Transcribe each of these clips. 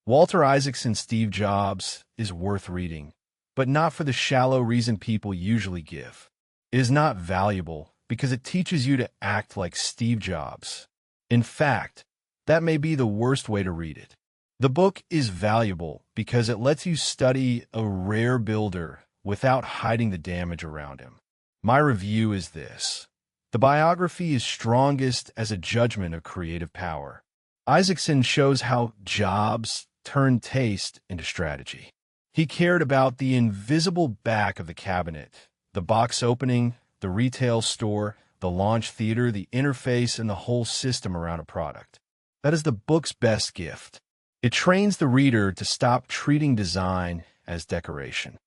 Walter Isaacson's Steve Jobs is worth reading, but not for the shallow reason people usually give. It is not valuable because it teaches you to act like Steve Jobs. In fact, that may be the worst way to read it. The book is valuable because it lets you study a rare builder without hiding the damage around him. My review is this. The biography is strongest as a judgment of creative power. Isaacson shows how Jobs turned taste into strategy. He cared about the invisible back of the cabinet, the box opening, the retail store, the launch theater, the interface, and the whole system around a product. That is the book's best gift. It trains the reader to stop treating design as decoration.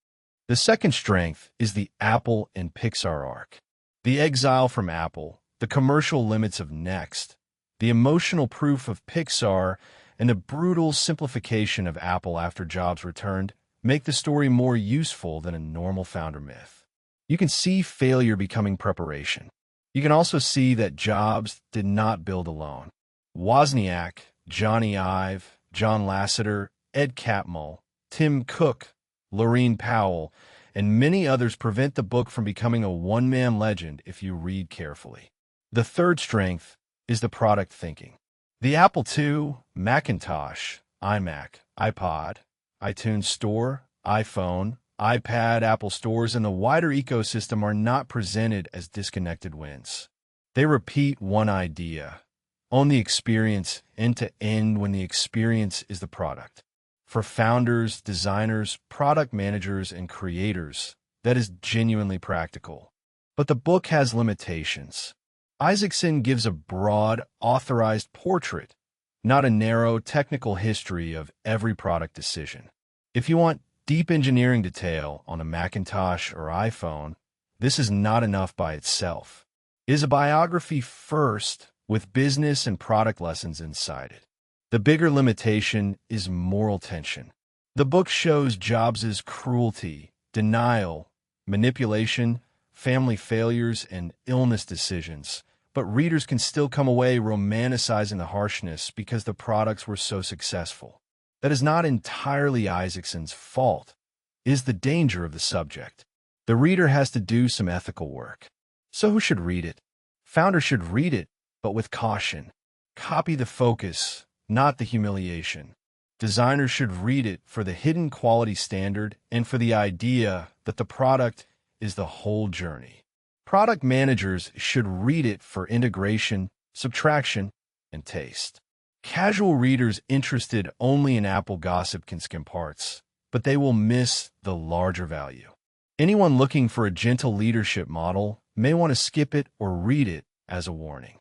The second strength is the Apple and Pixar arc. The exile from Apple, the commercial limits of Next, the emotional proof of Pixar, and the brutal simplification of Apple after Jobs returned make the story more useful than a normal founder myth. You can see failure becoming preparation. You can also see that Jobs did not build alone. Wozniak, Johnny Ive, John Lasseter, Ed Catmull, Tim Cook, Laurene Powell, and many others prevent the book from becoming a one-man legend if you read carefully. The third strength is the product thinking. The Apple II, Macintosh, iMac, iPod, iTunes Store, iPhone, iPad, Apple stores, and the wider ecosystem are not presented as disconnected wins. They repeat one idea. Own the experience end to end when the experience is the product. For founders, designers, product managers, and creators, that is genuinely practical. But the book has limitations. Isaacson gives a broad, authorized portrait, not a narrow, technical history of every product decision. If you want deep engineering detail on a Macintosh or iPhone, this is not enough by itself. It is a biography first, with business and product lessons inside it. The bigger limitation is moral tension. The book shows Jobs' cruelty, denial, manipulation, family failures, and illness decisions, but readers can still come away romanticizing the harshness because the products were so successful. That is not entirely Isaacson's fault. It is the danger of the subject. The reader has to do some ethical work. So who should read it? Founders should read it, but with caution. Copy the focus, not the humiliation. Designers should read it for the hidden quality standard and for the idea that the product is the whole journey. Product managers should read it for integration, subtraction, and taste. Casual readers interested only in Apple gossip can skim parts, but they will miss the larger value. Anyone looking for a gentle leadership model may want to skip it or read it as a warning.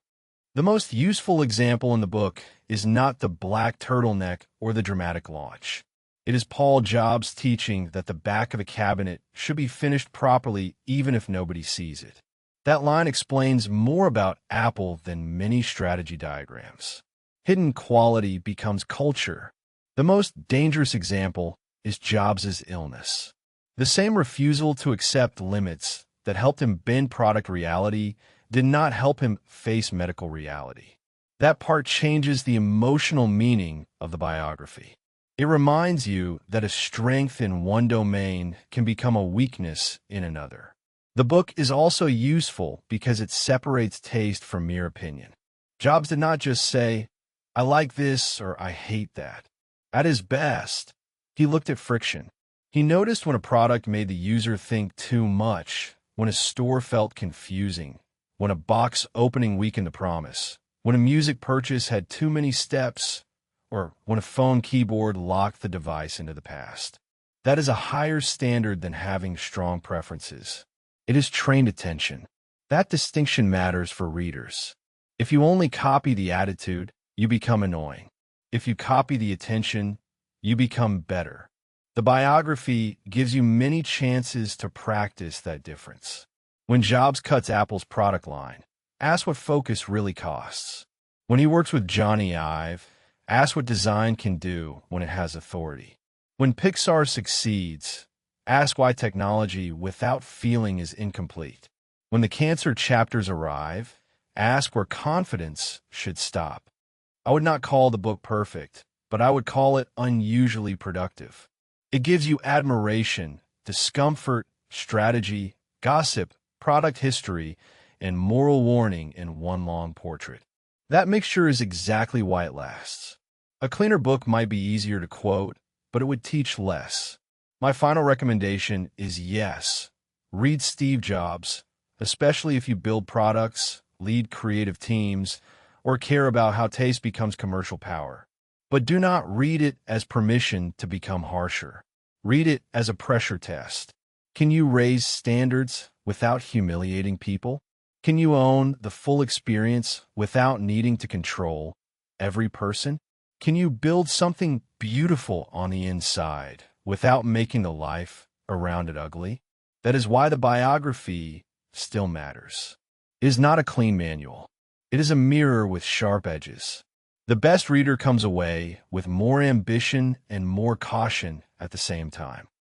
The most useful example in the book is not the black turtleneck or the dramatic launch. It is Paul Jobs teaching that the back of a cabinet should be finished properly even if nobody sees it. That line explains more about Apple than many strategy diagrams. Hidden quality becomes culture. The most dangerous example is Jobs' illness. The same refusal to accept limits that helped him bend product reality did not help him face medical reality. That part changes the emotional meaning of the biography. It reminds you that a strength in one domain can become a weakness in another. The book is also useful because it separates taste from mere opinion. Jobs did not just say, "I like this" or "I hate that." At his best, he looked at friction. He noticed when a product made the user think too much, when a store felt confusing, when a box opening weakened the promise, when a music purchase had too many steps, or when a phone keyboard locked the device into the past. That is a higher standard than having strong preferences. It is trained attention. That distinction matters for readers. If you only copy the attitude, you become annoying. If you copy the attention, you become better. The biography gives you many chances to practice that difference. When Jobs cuts Apple's product line, ask what focus really costs. When he works with Johnny Ive, ask what design can do when it has authority. When Pixar succeeds, ask why technology without feeling is incomplete. When the cancer chapters arrive, ask where confidence should stop. I would not call the book perfect, but I would call it unusually productive. It gives you admiration, discomfort, strategy, gossip, product history, and moral warning in one long portrait. That mixture is exactly why it lasts. A cleaner book might be easier to quote, but it would teach less. My final recommendation is yes, read Steve Jobs, especially if you build products, lead creative teams, or care about how taste becomes commercial power. But do not read it as permission to become harsher. Read it as a pressure test. Can you raise standards without humiliating people? Can you own the full experience without needing to control every person? Can you build something beautiful on the inside without making the life around it ugly? That is why the biography still matters. It is not a clean manual. It is a mirror with sharp edges. The best reader comes away with more ambition and more caution at the same time.